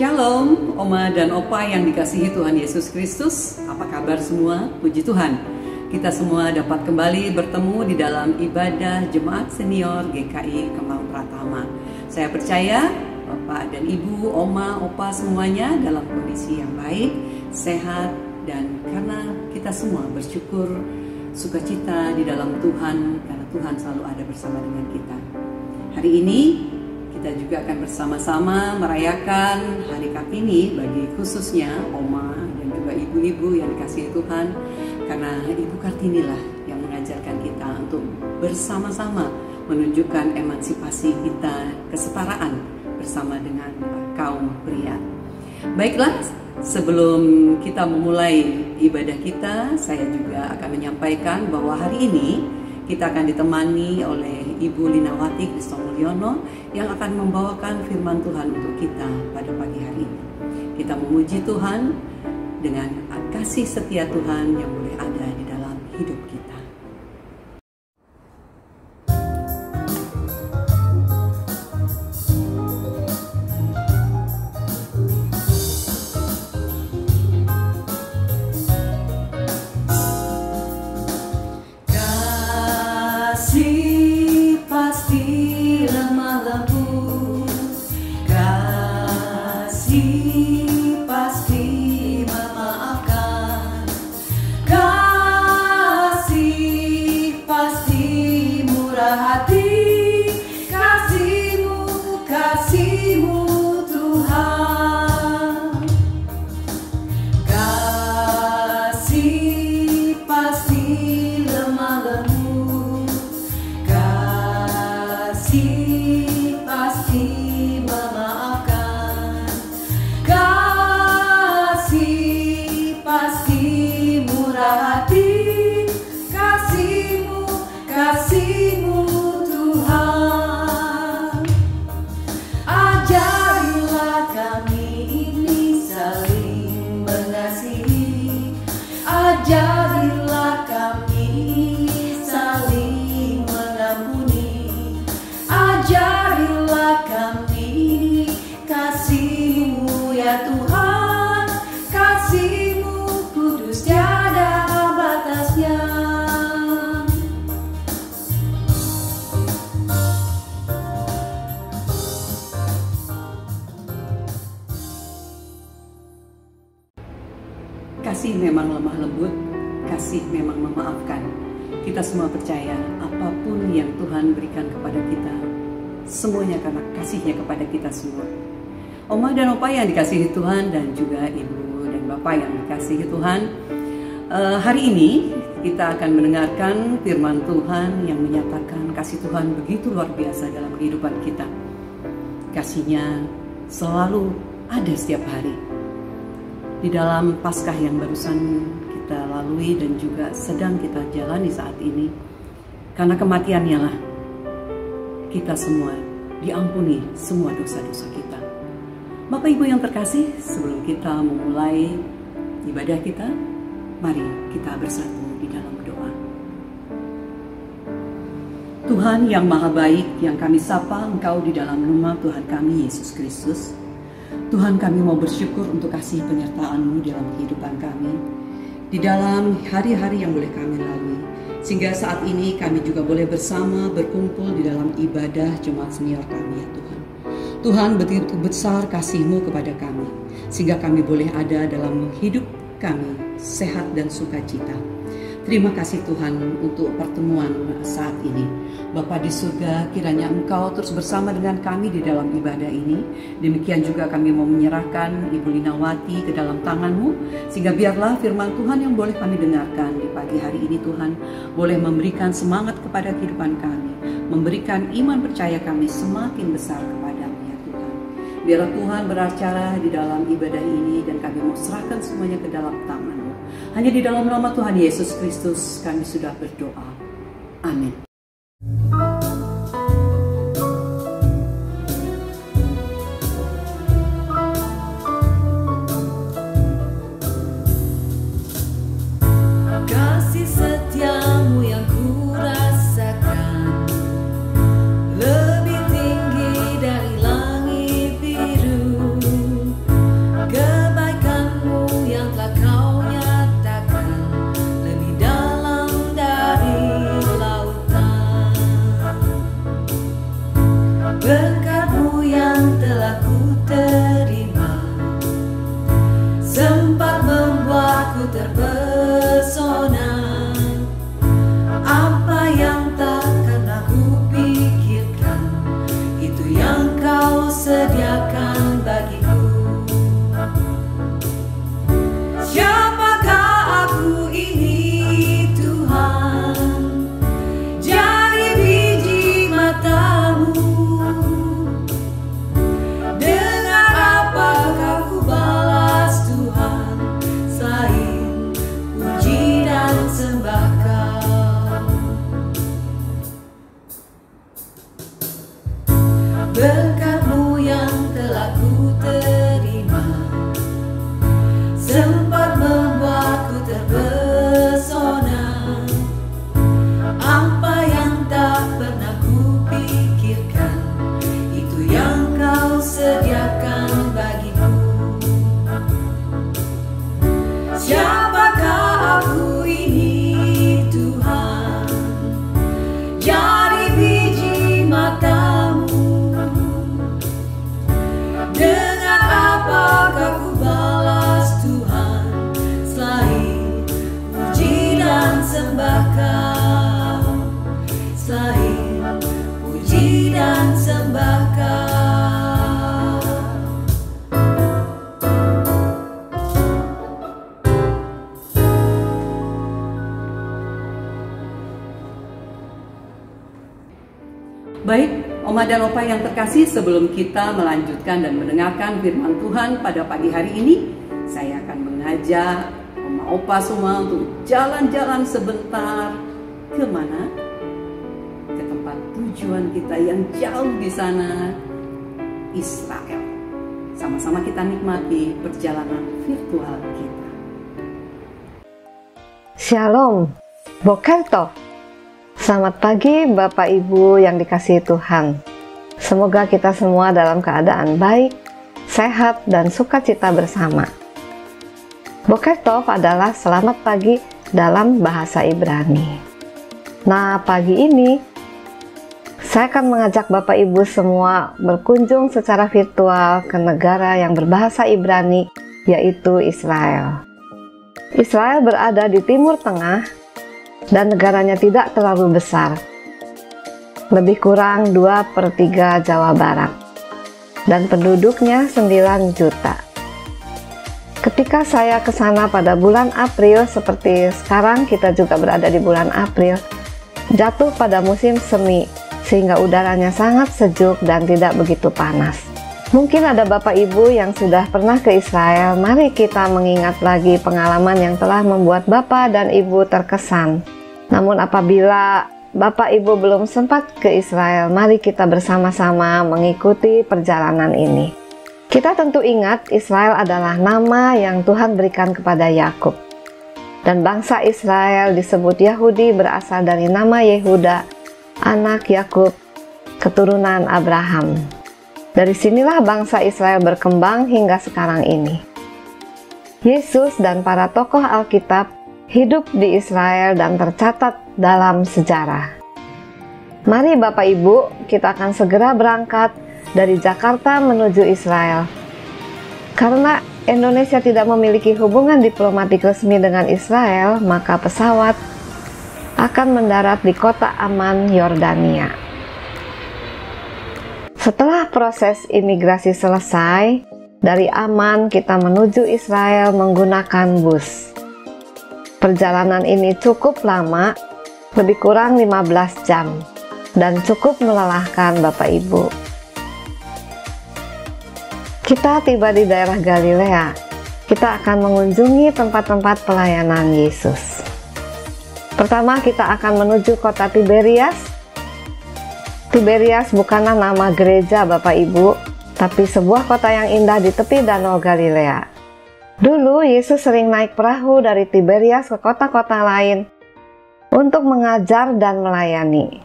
Shalom, Oma dan Opa yang dikasihi Tuhan Yesus Kristus. Apa kabar semua? Puji Tuhan, kita semua dapat kembali bertemu di dalam ibadah Jemaat Senior GKI Kemang Pratama. Saya percaya Bapak dan Ibu, Oma, Opa semuanya dalam kondisi yang baik, sehat, dan karena kita semua bersyukur, sukacita di dalam Tuhan, karena Tuhan selalu ada bersama dengan kita. Hari ini kita juga akan bersama-sama merayakan Hari Kartini bagi khususnya Oma dan juga ibu-ibu yang dikasihi Tuhan, karena Ibu Kartini lah yang mengajarkan kita untuk bersama-sama menunjukkan emansipasi kita, kesetaraan bersama dengan kaum pria. Baiklah, sebelum kita memulai ibadah kita, saya juga akan menyampaikan bahwa hari ini kita akan ditemani oleh Ibu Linawati Kristomulyono yang akan membawakan firman Tuhan untuk kita pada pagi hari ini. Kita memuji Tuhan dengan kasih setia Tuhan yang boleh ada di dalam hidup kita. Kasih memang lemah lembut, kasih memang memaafkan. Kita semua percaya apapun yang Tuhan berikan kepada kita, semuanya karena kasihnya kepada kita semua. Oma dan Opa yang dikasihi Tuhan dan juga Ibu dan Bapak yang dikasihi Tuhan, hari ini kita akan mendengarkan firman Tuhan yang menyatakan kasih Tuhan begitu luar biasa dalam kehidupan kita. Kasihnya selalu ada setiap hari. Di dalam Paskah yang barusan kita lalui dan juga sedang kita jalani saat ini, karena kematiannya lah kita semua diampuni semua dosa-dosa kita. Bapak Ibu yang terkasih, sebelum kita memulai ibadah kita, mari kita bersatu di dalam doa. Tuhan yang maha baik, yang kami sapa Engkau di dalam nama Tuhan kami Yesus Kristus. Tuhan, kami mau bersyukur untuk kasih penyertaan-Mu dalam kehidupan kami, di dalam hari-hari yang boleh kami lalui, sehingga saat ini kami juga boleh bersama berkumpul di dalam ibadah Jemaat Senior kami, ya Tuhan. Tuhan, begitu besar kasih-Mu kepada kami, sehingga kami boleh ada dalam hidup kami sehat dan sukacita. Terima kasih Tuhan untuk pertemuan saat ini. Bapa di surga, kiranya Engkau terus bersama dengan kami di dalam ibadah ini. Demikian juga kami mau menyerahkan Ibu Linawati ke dalam tangan-Mu, sehingga biarlah firman Tuhan yang boleh kami dengarkan di pagi hari ini Tuhan, boleh memberikan semangat kepada kehidupan kami, memberikan iman percaya kami semakin besar kepada-Mu, ya Tuhan. Biarlah Tuhan beracara di dalam ibadah ini, dan kami mau serahkan semuanya ke dalam tangan-Mu. Hanya di dalam nama Tuhan Yesus Kristus kami sudah berdoa. Amin. Kasih setiamu yang ku rasakan lebih tinggi dari langit biru. berkat-Mu yang telah ku terima sempat membuatku terpesona. Apa yang tak pernah ku pikirkan, itu yang Kau sediakan bagiku. Siapakah aku ini Tuhan? Jadi biji mata-Mu. Dengan apakah ku balas Tuhan selain puji dan sembah Kau, selain puji dan sembah Kau. Baik, Oma dan Opa yang terkasih, sebelum kita melanjutkan dan mendengarkan firman Tuhan pada pagi hari ini, saya akan mengajak Oma Opa semua untuk jalan-jalan sebentar. Kemana? Ke tempat tujuan kita yang jauh di sana, Israel. Sama-sama kita nikmati perjalanan virtual kita. Shalom, Boker Tov. Selamat pagi Bapak Ibu yang dikasihi Tuhan. Semoga kita semua dalam keadaan baik, sehat, dan sukacita bersama. Boker Tov adalah selamat pagi dalam bahasa Ibrani. Nah, pagi ini saya akan mengajak Bapak Ibu semua berkunjung secara virtual ke negara yang berbahasa Ibrani, yaitu Israel. Israel berada di Timur Tengah dan negaranya tidak terlalu besar, lebih kurang 2/3 Jawa Barat, dan penduduknya 9 juta. Ketika saya ke sana pada bulan April, seperti sekarang kita juga berada di bulan April, jatuh pada musim semi, sehingga udaranya sangat sejuk dan tidak begitu panas. Mungkin ada Bapak Ibu yang sudah pernah ke Israel. Mari kita mengingat lagi pengalaman yang telah membuat Bapak dan Ibu terkesan. Namun apabila Bapak Ibu belum sempat ke Israel, mari kita bersama-sama mengikuti perjalanan ini. Kita tentu ingat Israel adalah nama yang Tuhan berikan kepada Yakub. Dan bangsa Israel disebut Yahudi berasal dari nama Yehuda, anak Yakub, keturunan Abraham. Dari sinilah bangsa Israel berkembang hingga sekarang ini. Yesus dan para tokoh Alkitab hidup di Israel dan tercatat dalam sejarah. Mari Bapak Ibu, kita akan segera berangkat dari Jakarta menuju Israel. Karena Indonesia tidak memiliki hubungan diplomatik resmi dengan Israel, maka pesawat akan mendarat di kota Amman, Yordania. Setelah proses imigrasi selesai, dari Amman kita menuju Israel menggunakan bus. Perjalanan ini cukup lama, lebih kurang 15 jam, dan cukup melelahkan Bapak Ibu. Kita tiba di daerah Galilea. Kita akan mengunjungi tempat-tempat pelayanan Yesus. Pertama kita akan menuju kota Tiberias. Tiberias bukanlah nama gereja Bapak Ibu, tapi sebuah kota yang indah di tepi Danau Galilea. Dulu Yesus sering naik perahu dari Tiberias ke kota-kota lain untuk mengajar dan melayani.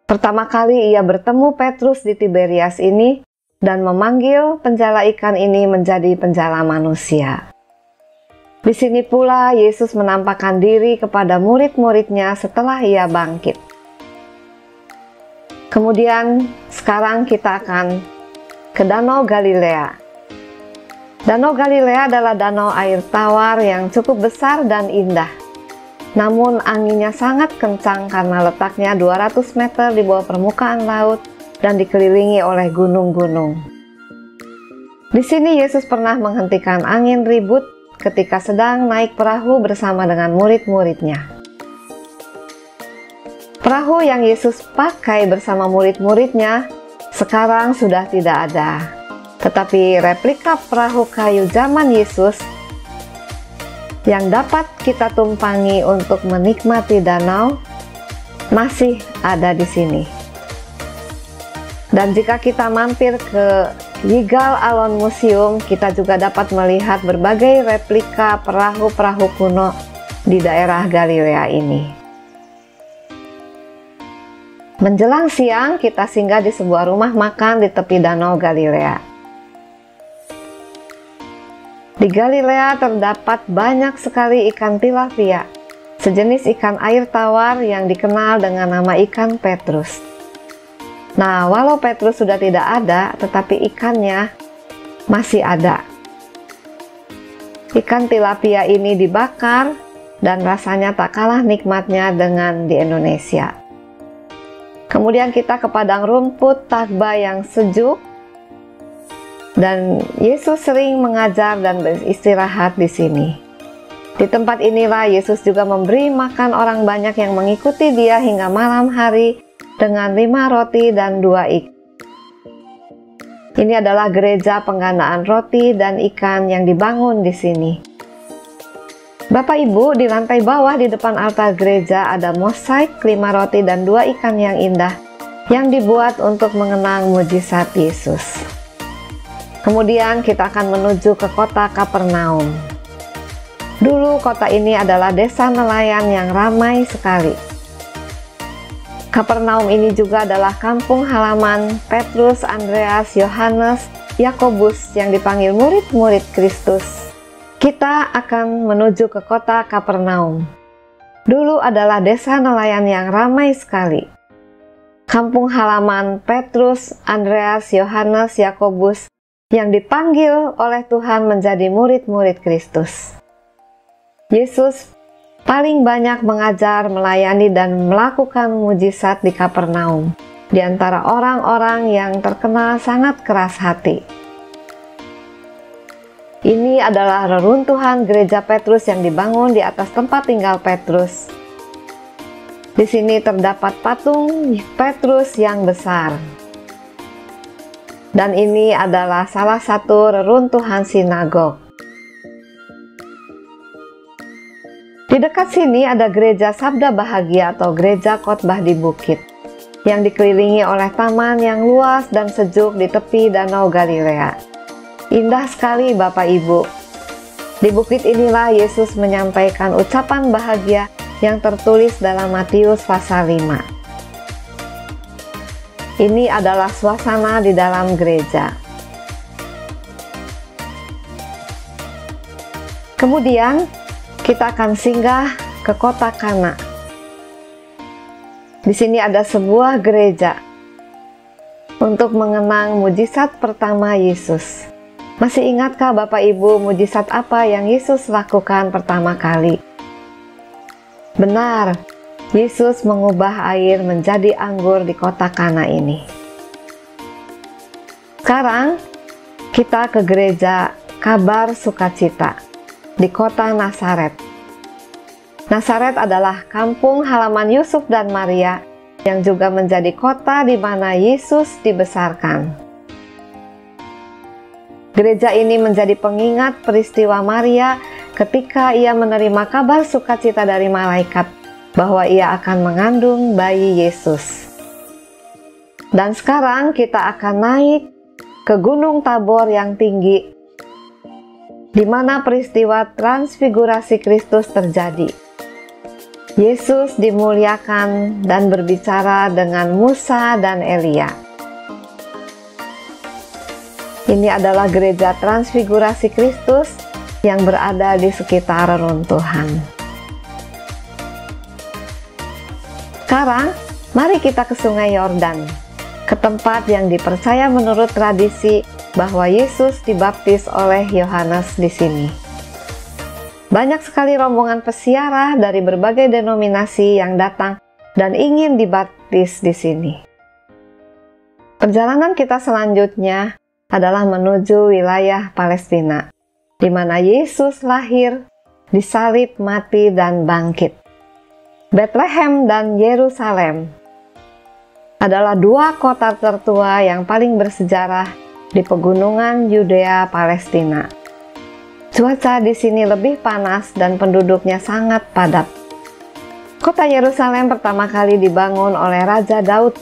Pertama kali ia bertemu Petrus di Tiberias ini dan memanggil penjala ikan ini menjadi penjala manusia. Di sini pula Yesus menampakkan diri kepada murid-muridnya setelah ia bangkit. Kemudian sekarang kita akan ke Danau Galilea. Danau Galilea adalah danau air tawar yang cukup besar dan indah. Namun anginnya sangat kencang karena letaknya 200 meter di bawah permukaan laut dan dikelilingi oleh gunung-gunung. Di sini Yesus pernah menghentikan angin ribut ketika sedang naik perahu bersama dengan murid-muridnya. Perahu yang Yesus pakai bersama murid-muridnya sekarang sudah tidak ada. Tetapi replika perahu kayu zaman Yesus yang dapat kita tumpangi untuk menikmati danau masih ada di sini. Dan jika kita mampir ke Yigal Allon Museum, kita juga dapat melihat berbagai replika perahu-perahu kuno di daerah Galilea ini. Menjelang siang, kita singgah di sebuah rumah makan di tepi danau Galilea. Di Galilea terdapat banyak sekali ikan tilapia, sejenis ikan air tawar yang dikenal dengan nama ikan Petrus. Nah, walau Petrus sudah tidak ada, tetapi ikannya masih ada. Ikan tilapia ini dibakar dan rasanya tak kalah nikmatnya dengan di Indonesia. Kemudian kita ke padang rumput Takba yang sejuk, dan Yesus sering mengajar dan beristirahat di sini. Di tempat inilah Yesus juga memberi makan orang banyak yang mengikuti Dia hingga malam hari dengan 5 roti dan 2 ikan. Ini adalah gereja penggandaan roti dan ikan yang dibangun di sini. Bapak Ibu, di lantai bawah di depan altar gereja ada mosaik 5 roti dan 2 ikan yang indah yang dibuat untuk mengenang mujizat Yesus. Kemudian kita akan menuju ke kota Kapernaum. Dulu kota ini adalah desa nelayan yang ramai sekali. Kapernaum ini juga adalah kampung halaman Petrus, Andreas, Yohanes, Yakobus yang dipanggil murid-murid Kristus. Kita akan menuju ke kota Kapernaum. Dulu adalah desa nelayan yang ramai sekali. Kampung halaman Petrus, Andreas, Yohanes, Yakobus yang dipanggil oleh Tuhan menjadi murid-murid Kristus. Yesus paling banyak mengajar, melayani, dan melakukan mujizat di Kapernaum, di antara orang-orang yang terkenal sangat keras hati. Ini adalah reruntuhan gereja Petrus yang dibangun di atas tempat tinggal Petrus. Di sini terdapat patung Petrus yang besar. Dan ini adalah salah satu reruntuhan sinagog. Di dekat sini ada gereja Sabda Bahagia atau gereja khotbah di bukit, yang dikelilingi oleh taman yang luas dan sejuk di tepi danau Galilea. Indah sekali Bapak Ibu. Di bukit inilah Yesus menyampaikan ucapan bahagia yang tertulis dalam Matius pasal 5. Ini adalah suasana di dalam gereja. Kemudian kita akan singgah ke kota Kana. Di sini ada sebuah gereja untuk mengenang mujizat pertama Yesus. Masih ingatkah Bapak Ibu mujizat apa yang Yesus lakukan pertama kali? Benar, Yesus mengubah air menjadi anggur di kota Kana ini. Sekarang kita ke gereja Kabar Sukacita di kota Nazaret. Nazaret adalah kampung halaman Yusuf dan Maria yang juga menjadi kota di mana Yesus dibesarkan. Gereja ini menjadi pengingat peristiwa Maria ketika ia menerima kabar sukacita dari malaikat bahwa ia akan mengandung bayi Yesus. Dan sekarang kita akan naik ke Gunung Tabor yang tinggi, di mana peristiwa transfigurasi Kristus terjadi. Yesus dimuliakan dan berbicara dengan Musa dan Elia. Ini adalah gereja transfigurasi Kristus yang berada di sekitar reruntuhan. Sekarang, mari kita ke Sungai Yordan, ke tempat yang dipercaya menurut tradisi bahwa Yesus dibaptis oleh Yohanes di sini. Banyak sekali rombongan peziarah dari berbagai denominasi yang datang dan ingin dibaptis di sini. Perjalanan kita selanjutnya adalah menuju wilayah Palestina, di mana Yesus lahir, disalib, mati, dan bangkit. Bethlehem dan Yerusalem adalah 2 kota tertua yang paling bersejarah di pegunungan Yudea Palestina. Cuaca di sini lebih panas dan penduduknya sangat padat. Kota Yerusalem pertama kali dibangun oleh Raja Daud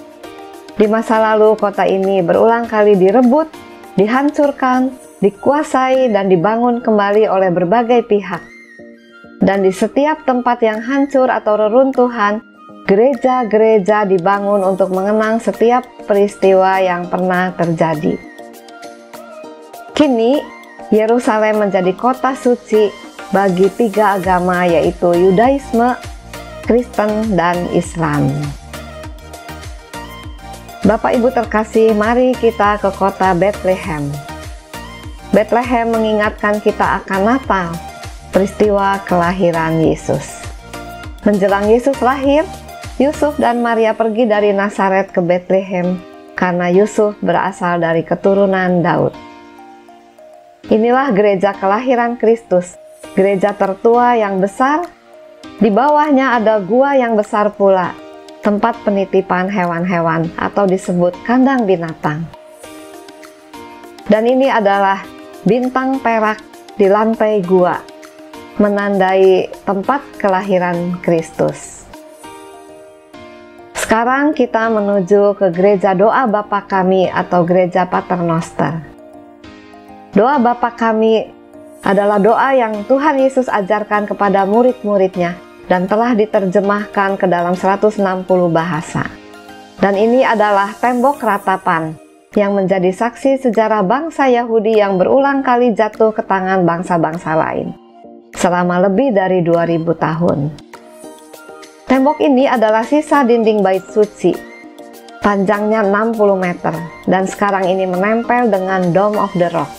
Di masa lalu, kota ini berulang kali direbut, dihancurkan, dikuasai, dan dibangun kembali oleh berbagai pihak. Dan di setiap tempat yang hancur atau reruntuhan, gereja-gereja dibangun untuk mengenang setiap peristiwa yang pernah terjadi. Kini, Yerusalem menjadi kota suci bagi 3 agama, yaitu Yudaisme, Kristen, dan Islam. Bapak Ibu terkasih, mari kita ke kota Bethlehem. Bethlehem mengingatkan kita akan Natal, peristiwa kelahiran Yesus. Menjelang Yesus lahir, Yusuf dan Maria pergi dari Nazaret ke Bethlehem karena Yusuf berasal dari keturunan Daud. Inilah gereja kelahiran Kristus, gereja tertua yang besar. Di bawahnya ada gua yang besar pula, tempat penitipan hewan-hewan atau disebut kandang binatang. Dan ini adalah bintang perak di lantai gua, menandai tempat kelahiran Kristus. Sekarang kita menuju ke gereja doa Bapa Kami atau gereja Paternoster. Doa Bapa Kami adalah doa yang Tuhan Yesus ajarkan kepada murid-muridnya dan telah diterjemahkan ke dalam 160 bahasa. Dan ini adalah tembok ratapan yang menjadi saksi sejarah bangsa Yahudi yang berulang kali jatuh ke tangan bangsa-bangsa lain selama lebih dari 2000 tahun. Tembok ini adalah sisa dinding bait suci, panjangnya 60 meter, dan sekarang ini menempel dengan Dome of the Rock.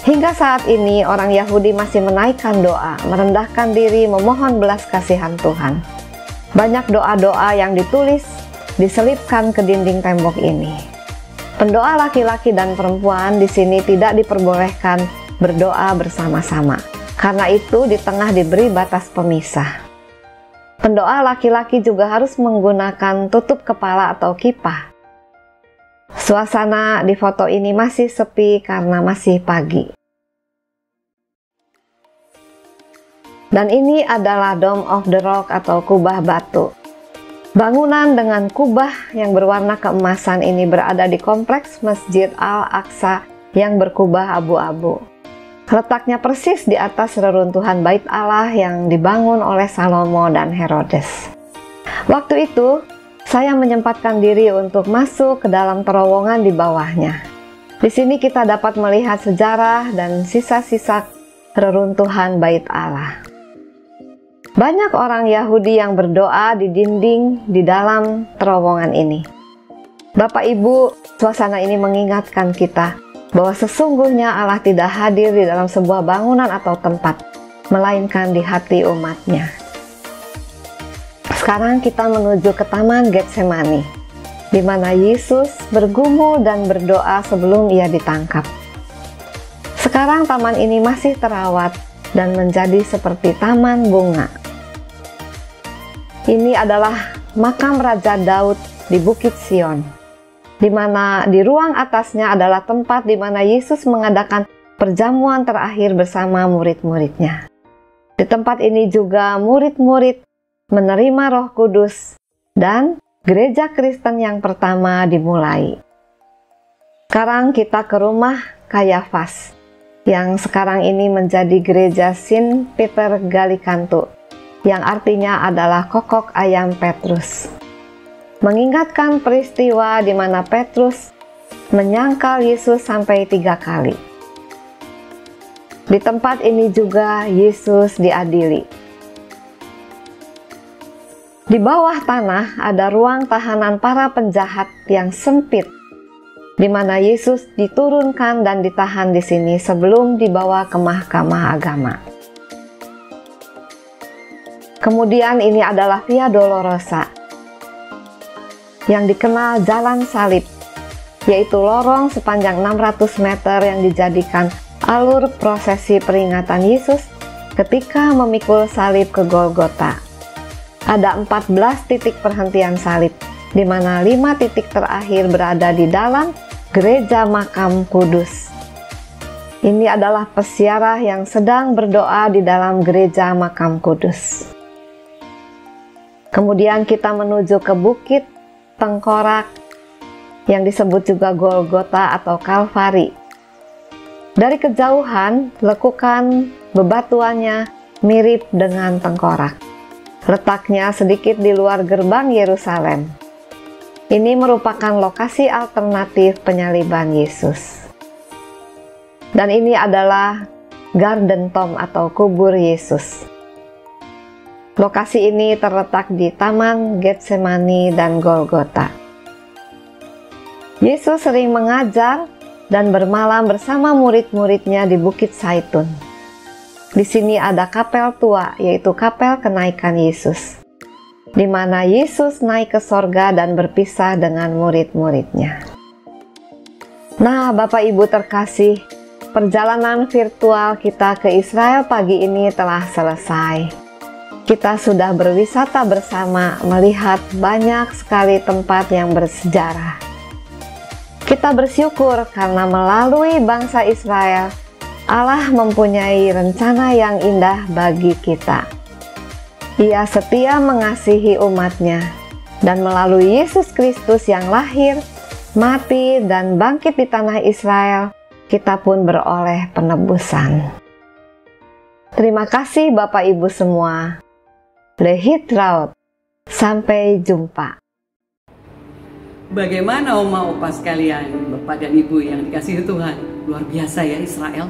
Hingga saat ini orang Yahudi masih menaikkan doa, merendahkan diri, memohon belas kasihan Tuhan. Banyak doa-doa yang ditulis, diselipkan ke dinding tembok ini. Pendoa laki-laki dan perempuan di sini tidak diperbolehkan berdoa bersama-sama. Karena itu di tengah diberi batas pemisah. Pendoa laki-laki juga harus menggunakan tutup kepala atau kippah. Suasana di foto ini masih sepi karena masih pagi. Dan ini adalah Dome of the Rock atau kubah batu. Bangunan dengan kubah yang berwarna keemasan ini berada di kompleks Masjid Al-Aqsa yang berkubah abu-abu. Letaknya persis di atas reruntuhan Bait Allah yang dibangun oleh Salomo dan Herodes. Waktu itu, saya menyempatkan diri untuk masuk ke dalam terowongan di bawahnya. Di sini kita dapat melihat sejarah dan sisa-sisa reruntuhan Bait Allah. Banyak orang Yahudi yang berdoa di dinding di dalam terowongan ini. Bapak Ibu, suasana ini mengingatkan kita bahwa sesungguhnya Allah tidak hadir di dalam sebuah bangunan atau tempat, melainkan di hati umatnya. Sekarang kita menuju ke Taman Getsemani, di mana Yesus bergumul dan berdoa sebelum ia ditangkap. Sekarang taman ini masih terawat dan menjadi seperti taman bunga. Ini adalah makam Raja Daud di Bukit Sion, di mana di ruang atasnya adalah tempat di mana Yesus mengadakan perjamuan terakhir bersama murid-muridnya. Di tempat ini juga murid-murid menerima Roh Kudus dan gereja Kristen yang pertama dimulai. Sekarang kita ke rumah Kayafas, yang sekarang ini menjadi gereja Saint Peter Gallicantu, yang artinya adalah kokok ayam Petrus. Mengingatkan peristiwa di mana Petrus menyangkal Yesus sampai 3 kali. Di tempat ini juga Yesus diadili. Di bawah tanah ada ruang tahanan para penjahat yang sempit, di mana Yesus diturunkan dan ditahan di sini sebelum dibawa ke mahkamah agama. Kemudian ini adalah Via Dolorosa, yang dikenal Jalan Salib, yaitu lorong sepanjang 600 meter yang dijadikan alur prosesi peringatan Yesus ketika memikul salib ke Golgota. Ada 14 titik perhentian salib, di mana 5 titik terakhir berada di dalam gereja makam kudus. Ini adalah peziarah yang sedang berdoa di dalam gereja makam kudus. Kemudian kita menuju ke Bukit Tengkorak yang disebut juga Golgota atau Kalvari. Dari kejauhan, lekukan bebatuannya mirip dengan tengkorak. Letaknya sedikit di luar gerbang Yerusalem. Ini merupakan lokasi alternatif penyaliban Yesus. Dan ini adalah Garden Tomb atau kubur Yesus. Lokasi ini terletak di Taman Getsemani dan Golgota. Yesus sering mengajar dan bermalam bersama murid-muridnya di Bukit Zaitun. Di sini ada kapel tua, yaitu kapel kenaikan Yesus, di mana Yesus naik ke sorga dan berpisah dengan murid-muridnya. Nah, Bapak Ibu terkasih, perjalanan virtual kita ke Israel pagi ini telah selesai. Kita sudah berwisata bersama, melihat banyak sekali tempat yang bersejarah. Kita bersyukur karena melalui bangsa Israel, Allah mempunyai rencana yang indah bagi kita. Ia setia mengasihi umatnya, dan melalui Yesus Kristus yang lahir, mati, dan bangkit di tanah Israel, kita pun beroleh penebusan. Terima kasih Bapak Ibu semua. Lehitraut. Sampai jumpa. Bagaimana Oma Opa sekalian, Bapak dan Ibu yang dikasihi Tuhan? Luar biasa ya Israel.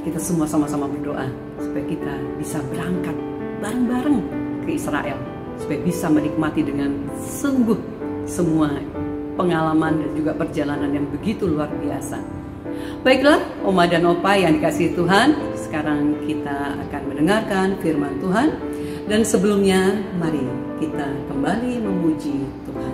Kita semua sama-sama berdoa supaya kita bisa berangkat bareng-bareng ke Israel, supaya bisa menikmati dengan sungguh semua pengalaman dan juga perjalanan yang begitu luar biasa. Baiklah Oma dan Opa yang dikasihi Tuhan, sekarang kita akan mendengarkan firman Tuhan. Dan sebelumnya mari kita kembali memuji Tuhan.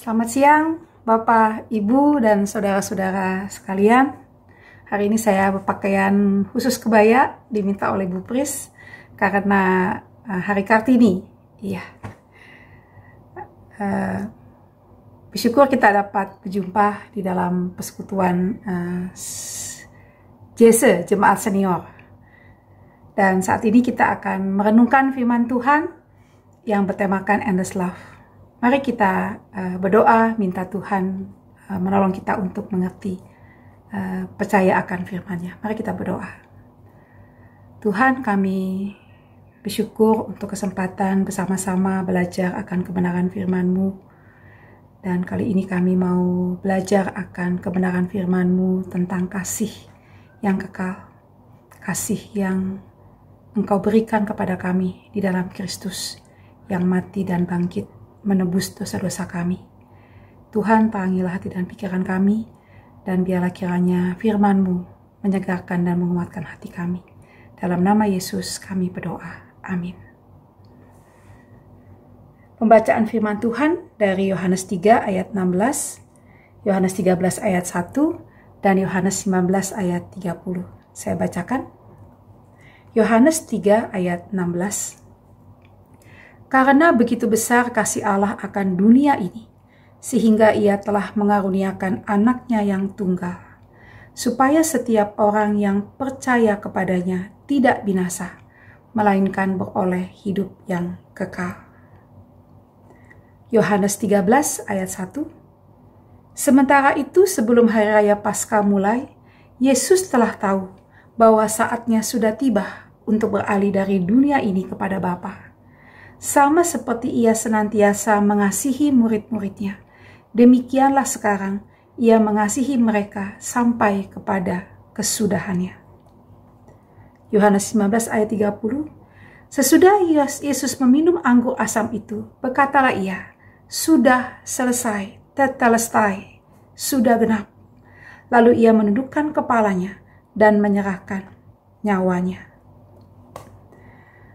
Selamat siang Bapak, Ibu, dan saudara-saudara sekalian. Hari ini saya berpakaian khusus kebaya, diminta oleh Bu Pris karena Hari Kartini. Iya. Bersyukur kita dapat berjumpa di dalam persekutuan JSE, Jemaat Senior. Dan saat ini kita akan merenungkan firman Tuhan yang bertemakan Endless Love. Mari kita berdoa, minta Tuhan menolong kita untuk mengerti, percaya akan firman-Nya. Mari kita berdoa. Tuhan, kami bersyukur untuk kesempatan bersama-sama belajar akan kebenaran firman-Mu. Dan kali ini kami mau belajar akan kebenaran firman-Mu tentang kasih yang kekal, kasih yang Engkau berikan kepada kami di dalam Kristus yang mati dan bangkit menebus dosa-dosa kami. Tuhan, terangilah hati dan pikiran kami, dan biarlah kiranya firman-Mu menyegarkan dan menguatkan hati kami. Dalam nama Yesus kami berdoa. Amin. Pembacaan firman Tuhan dari Yohanes 3 ayat 16, Yohanes 13 ayat 1, dan Yohanes 19 ayat 30. Saya bacakan. Yohanes 3 ayat 16. Karena begitu besar kasih Allah akan dunia ini, sehingga Ia telah mengaruniakan anaknya yang tunggal, supaya setiap orang yang percaya kepadanya tidak binasa, melainkan beroleh hidup yang kekal. Yohanes 13 ayat 1. Sementara itu sebelum hari raya Paskah mulai, Yesus telah tahu bahwa saatnya sudah tiba untuk beralih dari dunia ini kepada Bapa. Sama seperti Ia senantiasa mengasihi murid-muridnya, demikianlah sekarang Ia mengasihi mereka sampai kepada kesudahannya. Yohanes 19 ayat 30. Sesudah Yesus meminum anggur asam itu, berkatalah Ia, sudah selesai, tetelestai, sudah genap. Lalu Ia menundukkan kepalanya dan menyerahkan nyawanya.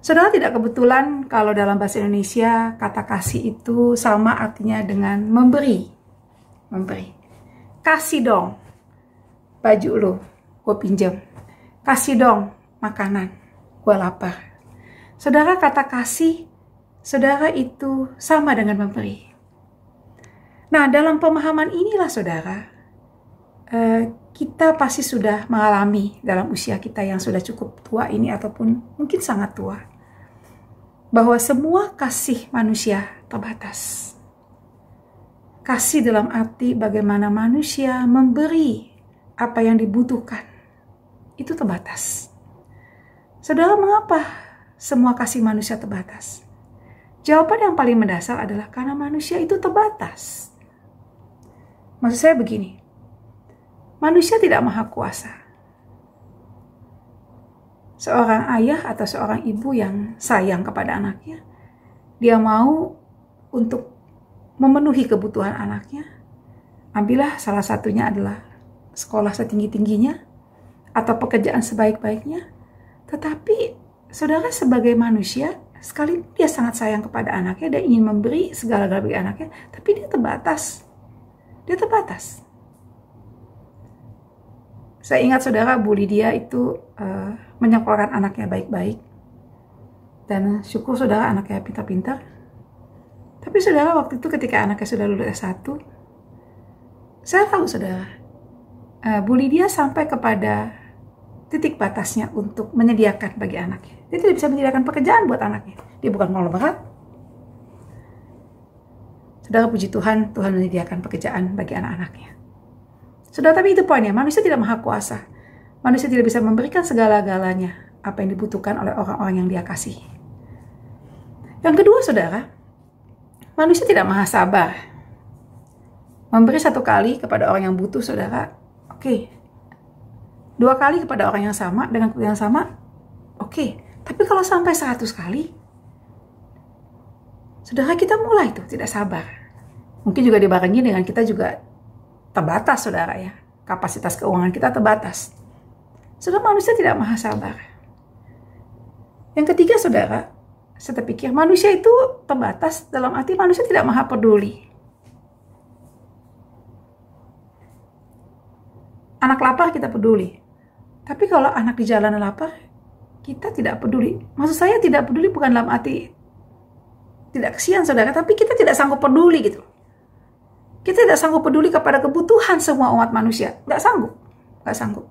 Saudara, tidak kebetulan kalau dalam bahasa Indonesia kata kasih itu sama artinya dengan memberi. Memberi. Kasih dong baju lo, gue pinjam. Kasih dong makanan, gue lapar. Saudara, kata kasih, saudara, itu sama dengan memberi. Nah, dalam pemahaman inilah saudara, kita pasti sudah mengalami dalam usia kita yang sudah cukup tua ini ataupun mungkin sangat tua, bahwa semua kasih manusia terbatas. Kasih dalam arti bagaimana manusia memberi apa yang dibutuhkan, itu terbatas. Saudara, mengapa semua kasih manusia terbatas? Jawaban yang paling mendasar adalah karena manusia itu terbatas. Maksud saya begini, manusia tidak maha kuasa. Seorang ayah atau seorang ibu yang sayang kepada anaknya, dia mau untuk memenuhi kebutuhan anaknya, ambillah salah satunya adalah sekolah setinggi-tingginya atau pekerjaan sebaik-baiknya. Tetapi saudara, sebagai manusia, sekali dia sangat sayang kepada anaknya, dia ingin memberi segala-galanya bagi anaknya, tapi dia terbatas. Dia terbatas. Saya ingat saudara, Bu Lydia itu menyekolahkan anaknya baik-baik. Dan syukur saudara, anaknya pintar-pintar. Tapi saudara, waktu itu ketika anaknya sudah lulus S1, saya tahu saudara, Bu Lydia sampai kepada titik batasnya untuk menyediakan bagi anaknya. Dia tidak bisa menyediakan pekerjaan buat anaknya. Dia bukan mau berat. Saudara, puji Tuhan, Tuhan menyediakan pekerjaan bagi anak-anaknya. Saudara, tapi itu poinnya, manusia tidak maha kuasa. Manusia tidak bisa memberikan segala-galanya apa yang dibutuhkan oleh orang-orang yang dia kasihi. Yang kedua saudara, manusia tidak maha sabar. Memberi satu kali kepada orang yang butuh saudara, oke. 2 kali kepada orang yang sama dengan yang sama, oke. Tapi kalau sampai 100 kali, saudara, kita mulai tuh tidak sabar. Mungkin juga dibarengi dengan kita juga terbatas saudara ya. Kapasitas keuangan kita terbatas. Saudara, manusia tidak maha sabar. Yang ketiga saudara, saya terpikir manusia itu terbatas dalam arti manusia tidak maha peduli. Anak lapar kita peduli. Tapi kalau anak di jalanan lapar, kita tidak peduli. Maksud saya tidak peduli bukan dalam arti tidak kasihan saudara, tapi kita tidak sanggup peduli gitu. Kita tidak sanggup peduli kepada kebutuhan semua umat manusia. Nggak sanggup.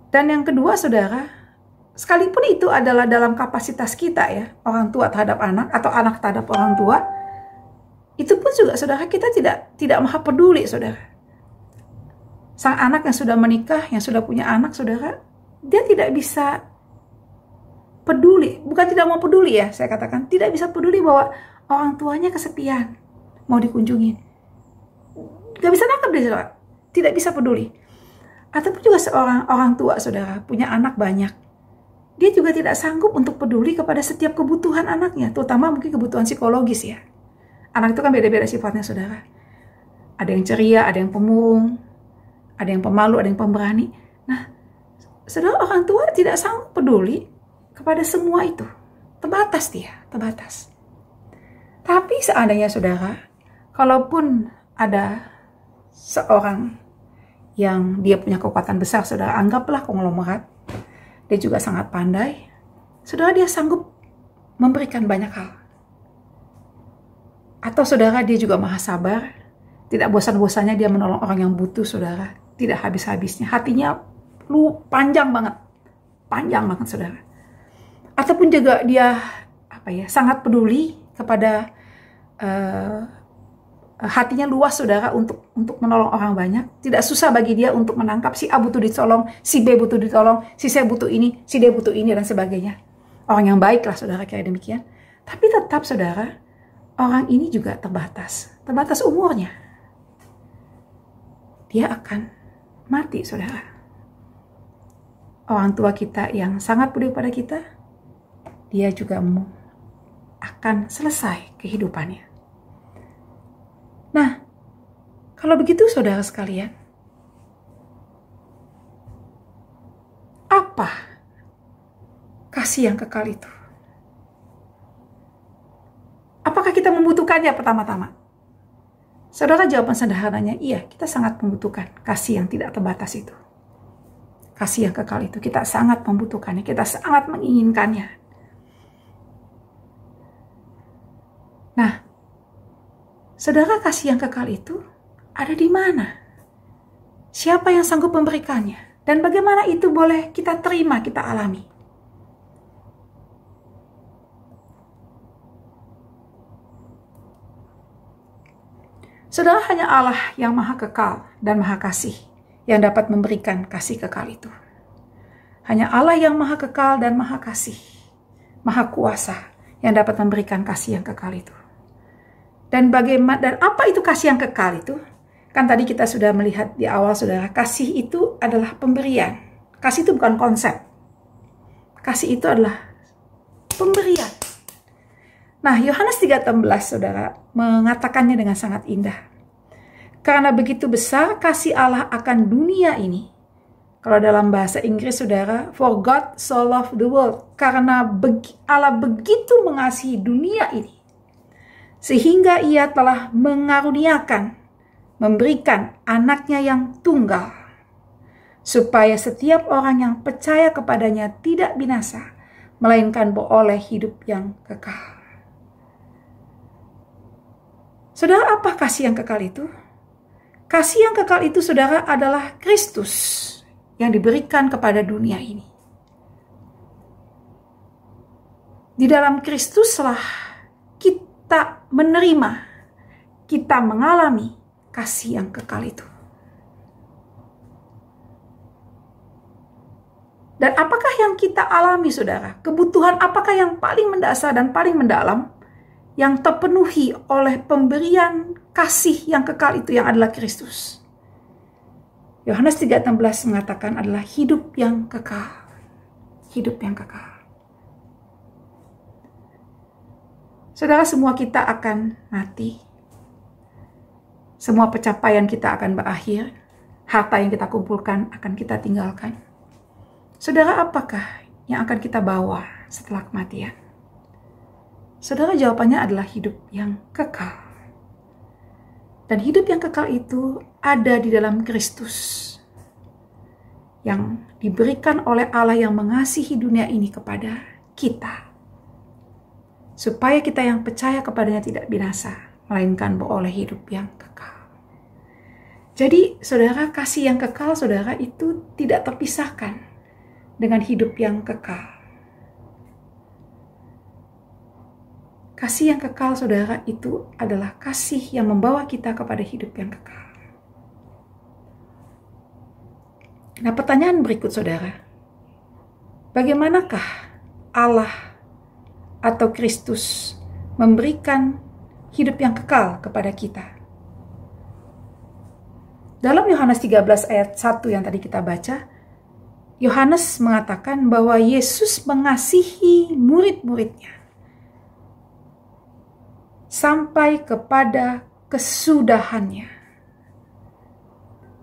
Dan yang kedua saudara, sekalipun itu adalah dalam kapasitas kita ya, orang tua terhadap anak atau anak terhadap orang tua, itu pun juga saudara, kita tidak maha peduli saudara. Sang anak yang sudah menikah, yang sudah punya anak saudara, dia tidak bisa peduli, bukan tidak mau peduli ya, saya katakan, tidak bisa peduli bahwa orang tuanya kesepian, mau dikunjungin. Gak bisa nangkep dia, saudara. Tidak bisa peduli. Ataupun juga seorang orang tua, saudara, punya anak banyak. Dia juga tidak sanggup untuk peduli kepada setiap kebutuhan anaknya, terutama mungkin kebutuhan psikologis ya. Anak itu kan beda-beda sifatnya, saudara. Ada yang ceria, ada yang pemurung, ada yang pemalu, ada yang pemberani. Nah, saudara, orang tua tidak sanggup peduli kepada semua itu. Terbatas dia, terbatas. Tapi seandainya, saudara, kalaupun ada seorang yang dia punya kekuatan besar, saudara, anggaplah konglomerat, dia juga sangat pandai, saudara, dia sanggup memberikan banyak hal. Atau saudara, dia juga maha sabar, tidak bosan-bosannya dia menolong orang yang butuh, saudara, tidak habis-habisnya, hatinya panjang banget, saudara. Ataupun juga dia sangat peduli kepada hatinya luas, saudara, untuk menolong orang banyak. Tidak susah bagi dia untuk menangkap si A butuh ditolong, si B butuh ditolong, si C butuh ini, si D butuh ini, dan sebagainya. Orang yang baik lah, saudara, kayak demikian. Tapi tetap, saudara, orang ini juga terbatas umurnya. Dia akan mati, saudara. Orang tua kita yang sangat peduli pada kita, dia juga akan selesai kehidupannya. Nah, kalau begitu, saudara sekalian, apa kasih yang kekal itu? Apakah kita membutuhkannya pertama-tama? Saudara, jawaban sederhananya, iya, kita sangat membutuhkan kasih yang tidak terbatas itu. Kasih yang kekal itu, kita sangat membutuhkannya, kita sangat menginginkannya. Nah, saudara, kasih yang kekal itu ada di mana? Siapa yang sanggup memberikannya? Dan bagaimana itu boleh kita terima, kita alami? Saudara, hanya Allah yang maha kekal dan maha kasih yang dapat memberikan kasih kekal itu. Hanya Allah yang maha kekal dan maha kasih, maha kuasa yang dapat memberikan kasih yang kekal itu. Dan apa itu kasih yang kekal itu? Kan tadi kita sudah melihat di awal, saudara, kasih itu adalah pemberian. Kasih itu bukan konsep. Kasih itu adalah pemberian. Nah, Yohanes 3:16, saudara, mengatakannya dengan sangat indah. Karena begitu besar kasih Allah akan dunia ini. Kalau dalam bahasa Inggris, saudara, for God so loved the world. Karena Allah begitu mengasihi dunia ini, sehingga ia telah mengaruniakan, memberikan anaknya yang tunggal, supaya setiap orang yang percaya kepadanya tidak binasa, melainkan beroleh hidup yang kekal. Saudara, apa kasih yang kekal itu? Kasih yang kekal itu, saudara, adalah Kristus yang diberikan kepada dunia ini. Di dalam Kristuslah kita menerima, kita mengalami kasih yang kekal itu. Dan apakah yang kita alami, saudara? Kebutuhan apakah yang paling mendasar dan paling mendalam yang terpenuhi oleh pemberian kasih yang kekal itu, yang adalah Kristus? Yohanes 3:16 mengatakan adalah hidup yang kekal. Hidup yang kekal. Saudara, semua kita akan mati. Semua pencapaian kita akan berakhir. Harta yang kita kumpulkan akan kita tinggalkan. Saudara, apakah yang akan kita bawa setelah kematian? Saudara, jawabannya adalah hidup yang kekal. Dan hidup yang kekal itu ada di dalam Kristus, yang diberikan oleh Allah yang mengasihi dunia ini kepada kita, supaya kita yang percaya kepadanya tidak binasa, melainkan beroleh hidup yang kekal. Jadi, saudara, kasih yang kekal, saudara, itu tidak terpisahkan dengan hidup yang kekal. Kasih yang kekal, saudara, itu adalah kasih yang membawa kita kepada hidup yang kekal. Nah, pertanyaan berikut, saudara. bagaimanakah Allah atau Kristus memberikan hidup yang kekal kepada kita? Dalam Yohanes 13 ayat 1 yang tadi kita baca, Yohanes mengatakan bahwa Yesus mengasihi murid-muridnya sampai kepada kesudahannya.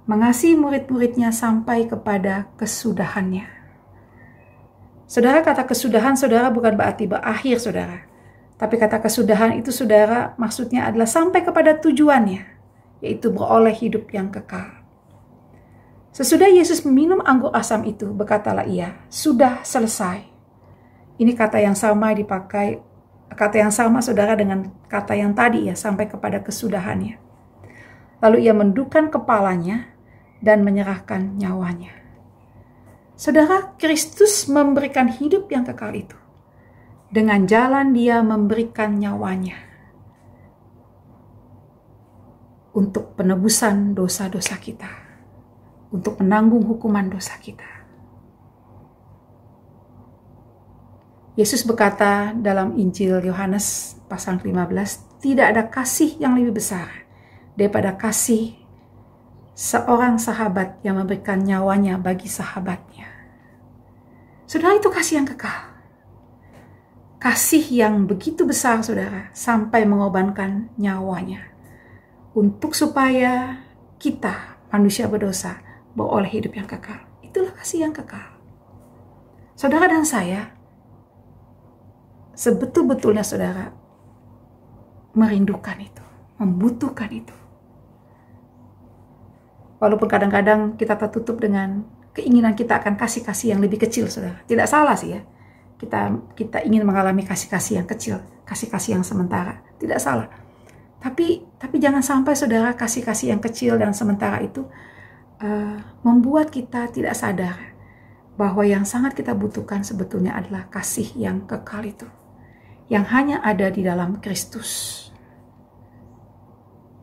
Mengasihi murid-muridnya sampai kepada kesudahannya. Saudara, kata kesudahan saudara bukan berarti berakhir saudara. Tapi kata kesudahan itu saudara maksudnya adalah sampai kepada tujuannya, yaitu beroleh hidup yang kekal. Sesudah Yesus meminum anggur asam itu, berkatalah ia, sudah selesai. Ini kata yang sama dipakai, kata yang sama saudara dengan kata yang tadi ya, sampai kepada kesudahannya. Lalu ia mendukkan kepalanya dan menyerahkan nyawanya. Saudara, Kristus memberikan hidup yang kekal itu. Dengan jalan dia memberikan nyawanya untuk penebusan dosa-dosa kita, untuk menanggung hukuman dosa kita. Yesus berkata dalam Injil Yohanes pasal 15, tidak ada kasih yang lebih besar daripada kasih seorang sahabat yang memberikan nyawanya bagi sahabatnya. Saudara, itu kasih yang kekal. Kasih yang begitu besar saudara, sampai mengorbankan nyawanya. Untuk supaya kita, manusia berdosa, beroleh hidup yang kekal. Itulah kasih yang kekal. Saudara dan saya, sebetul-betulnya saudara, merindukan itu, membutuhkan itu. Walaupun kadang-kadang kita tertutup dengan keinginan kita akan kasih-kasih yang lebih kecil, saudara. Tidak salah sih ya. Kita ingin mengalami kasih-kasih yang kecil, kasih-kasih yang sementara. Tidak salah. Tapi jangan sampai saudara kasih-kasih yang kecil dan sementara itu membuat kita tidak sadar bahwa yang sangat kita butuhkan sebetulnya adalah kasih yang kekal itu. Yang hanya ada di dalam Kristus.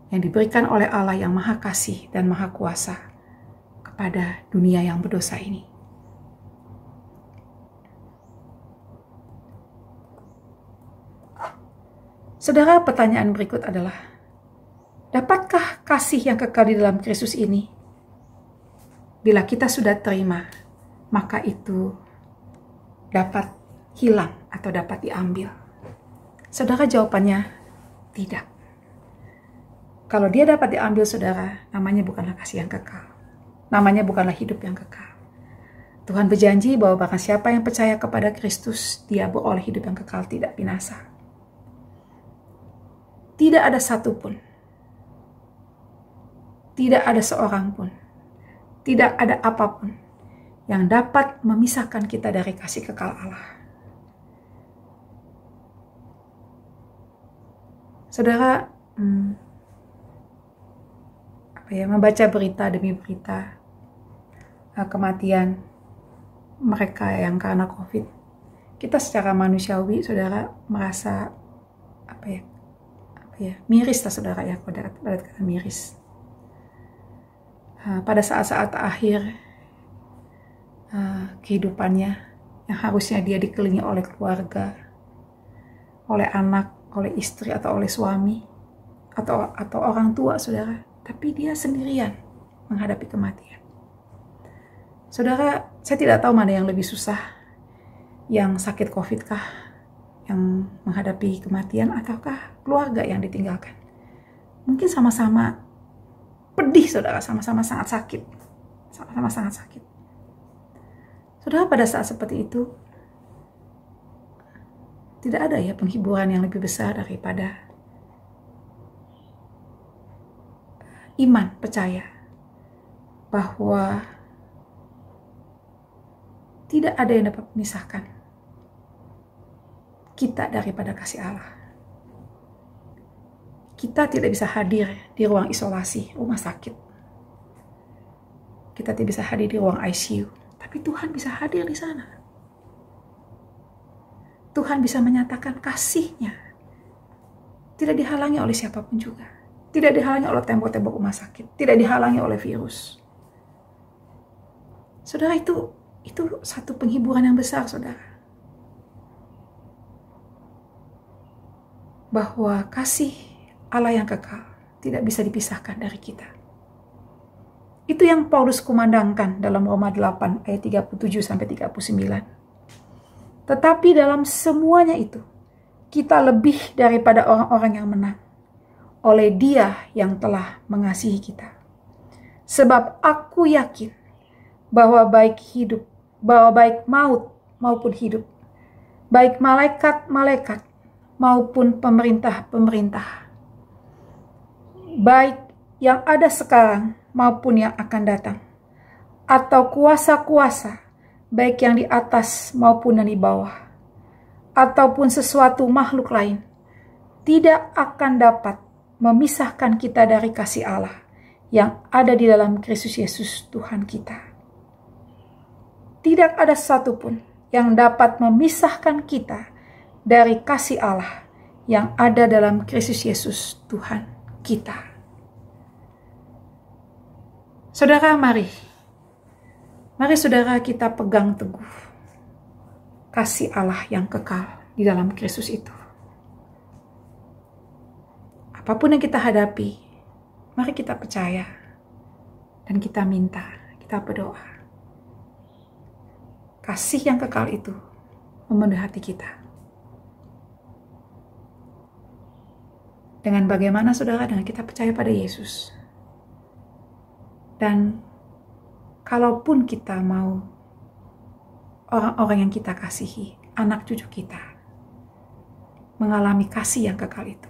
Yang diberikan oleh Allah yang Maha Kasih dan Maha Kuasa kepada dunia yang berdosa ini. Saudara, pertanyaan berikut adalah, dapatkah kasih yang kekal di dalam Kristus ini? Bila kita sudah terima, maka itu dapat hilang atau dapat diambil. Saudara, jawabannya tidak. Kalau dia dapat diambil saudara, namanya bukanlah kasih yang kekal. Namanya bukanlah hidup yang kekal. Tuhan berjanji bahwa bahkan siapa yang percaya kepada Kristus, dia beroleh hidup yang kekal, tidak binasa. Tidak ada satupun, tidak ada seorang pun, tidak ada apapun yang dapat memisahkan kita dari kasih kekal Allah. Saudara, membaca berita demi berita kematian mereka yang karena COVID, kita secara manusiawi saudara merasa miris lah saudara ya, pada kata miris. Pada saat-saat akhir kehidupannya yang harusnya dia dikelilingi oleh keluarga, oleh anak, oleh istri atau oleh suami atau orang tua saudara, tapi dia sendirian menghadapi kematian. Saudara, saya tidak tahu mana yang lebih susah, yang sakit COVID kah, yang menghadapi kematian, ataukah keluarga yang ditinggalkan. Mungkin sama-sama pedih saudara, sama-sama sangat sakit. Sama-sama sangat sakit. Saudara, pada saat seperti itu, tidak ada ya penghiburan yang lebih besar daripada iman, percaya bahwa tidak ada yang dapat memisahkan kita daripada kasih Allah. Kita tidak bisa hadir di ruang isolasi, rumah sakit. Kita tidak bisa hadir di ruang ICU, tapi Tuhan bisa hadir di sana. Tuhan bisa menyatakan kasih-Nya. Tidak dihalangi oleh siapapun juga. Tidak dihalangi oleh tembok-tembok rumah sakit. Tidak dihalangi oleh virus. Saudara, itu Itu satu penghiburan yang besar, saudara. Bahwa kasih Allah yang kekal tidak bisa dipisahkan dari kita. Itu yang Paulus kumandangkan dalam Roma 8 ayat 37-39. Tetapi dalam semuanya itu, kita lebih daripada orang-orang yang menang oleh Dia yang telah mengasihi kita. Sebab aku yakin bahwa baik maut maupun hidup, baik malaikat-malaikat maupun pemerintah-pemerintah, baik yang ada sekarang maupun yang akan datang, atau kuasa-kuasa, baik yang di atas maupun yang di bawah, ataupun sesuatu makhluk lain, tidak akan dapat memisahkan kita dari kasih Allah yang ada di dalam Kristus Yesus Tuhan kita. Tidak ada satupun yang dapat memisahkan kita dari kasih Allah yang ada dalam Kristus Yesus Tuhan kita. Saudara, mari saudara kita pegang teguh kasih Allah yang kekal di dalam Kristus itu. Apapun yang kita hadapi, mari kita percaya dan kita minta, kita berdoa. Kasih yang kekal itu memenuhi hati kita. Dengan bagaimana, saudara? Dengan kita percaya pada Yesus. Dan kalaupun kita mau orang-orang yang kita kasihi, anak cucu kita, mengalami kasih yang kekal itu,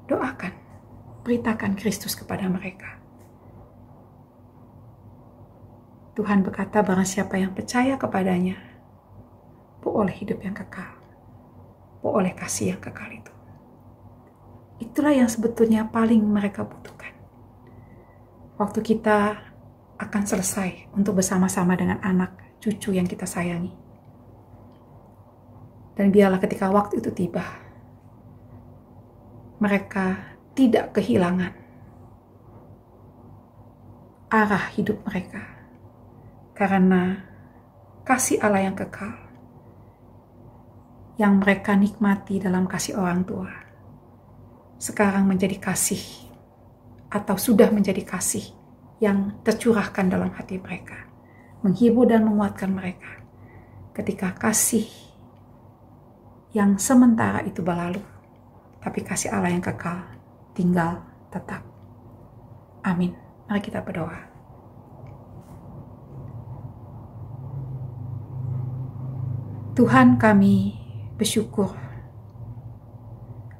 doakan, beritakan Kristus kepada mereka. Tuhan berkata, barang siapa yang percaya kepadanya, beroleh hidup yang kekal, beroleh kasih yang kekal itu. Itulah yang sebetulnya paling mereka butuhkan. Waktu kita akan selesai untuk bersama-sama dengan anak cucu yang kita sayangi. Dan biarlah ketika waktu itu tiba, mereka tidak kehilangan arah hidup mereka. Karena kasih Allah yang kekal, yang mereka nikmati dalam kasih orang tua, sekarang menjadi kasih, atau sudah menjadi kasih yang tercurahkan dalam hati mereka, menghibur dan menguatkan mereka ketika kasih yang sementara itu berlalu, tapi kasih Allah yang kekal tinggal tetap. Amin. Mari kita berdoa. Tuhan, kami bersyukur.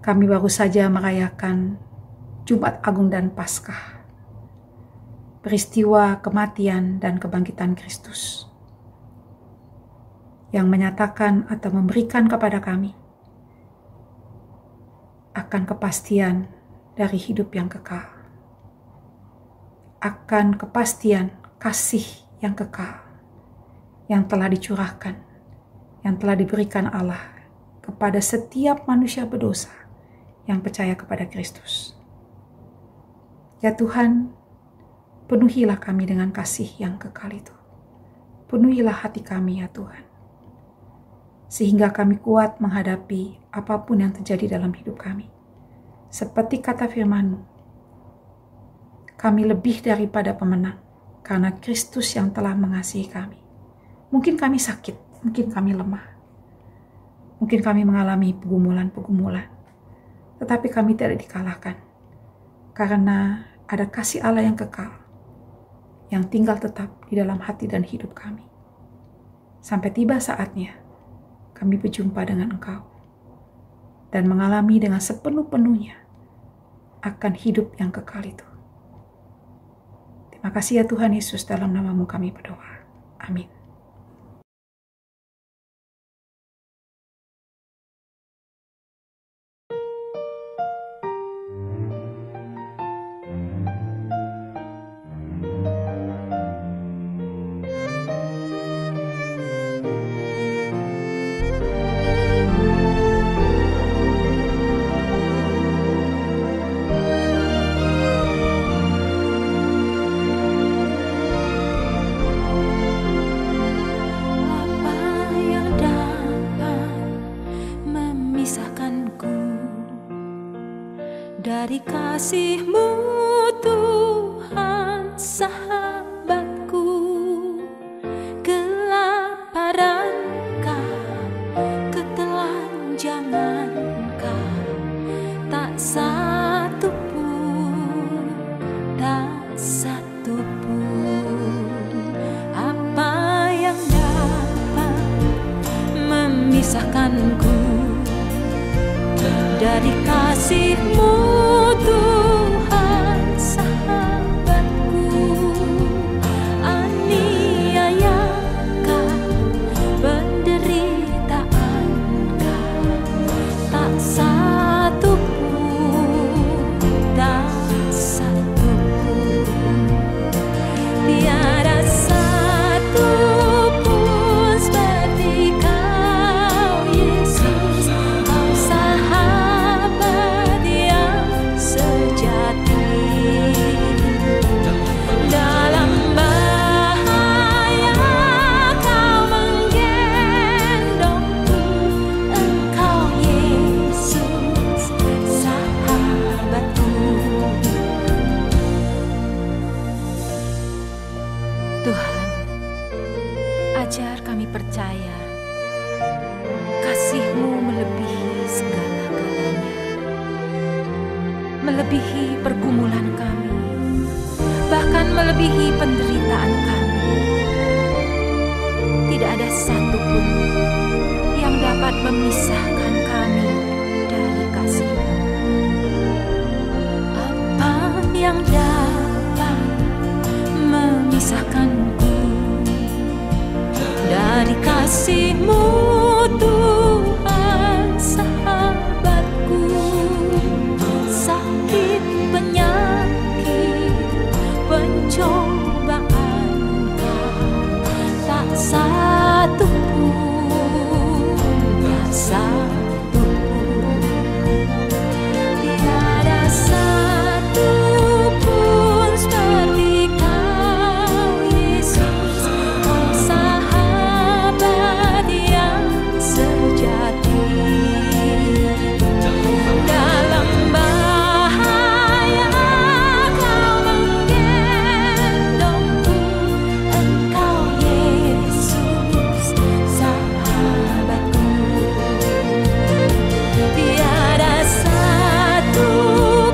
Kami baru saja merayakan Jumat Agung dan Paskah, peristiwa kematian dan kebangkitan Kristus, yang menyatakan atau memberikan kepada kami akan kepastian dari hidup yang kekal, akan kepastian kasih yang kekal yang telah dicurahkan, yang telah diberikan Allah kepada setiap manusia berdosa yang percaya kepada Kristus. Ya Tuhan, penuhilah kami dengan kasih yang kekal itu. Penuhilah hati kami ya Tuhan, sehingga kami kuat menghadapi apapun yang terjadi dalam hidup kami. Seperti kata firman-Mu, kami lebih daripada pemenang karena Kristus yang telah mengasihi kami. Mungkin kami sakit, mungkin kami lemah, mungkin kami mengalami pergumulan-pergumulan, tetapi kami tidak dikalahkan. Karena ada kasih Allah yang kekal, yang tinggal tetap di dalam hati dan hidup kami. Sampai tiba saatnya, kami berjumpa dengan Engkau, dan mengalami dengan sepenuh-penuhnya akan hidup yang kekal itu. Terima kasih ya Tuhan Yesus, dalam nama-Mu kami berdoa. Amin. dari kasih-Mu Tuhan sahabatku. Kelaparankah, ketelanjangankah, tak satu pun, tak satu pun. Apa yang dapat memisahkanku dari kasih-Mu Tuhan sahabatku? Aniayakah, penderitaanKah, tak satu pun, tak satu pun. Tiada satu pun seperti Kau Yesus, Kau sahabat yang sejati. Dalam bahaya Kau menggendongku, Engkau Yesus sahabatku. Tuhan, ajar kami percaya kasih-Mu melebihi segala-galanya, melebihi pergumulan kami, bahkan melebihi penderitaan kami. Tidak ada satupun yang dapat memisahkan kami dari kasih-Mu. Apa yang dapat memisahkanku dari kasih-Mu Tuhan sahabatku? Sakit, penyakit, pencobaankah, tak satu pun, tak satu pun. Tiada satu pun seperti Kau Yesus, Kau sahabat yang sejati. Dalam bahaya Kau menggendongku, Engkau Yesus sahabatku. Tiada satu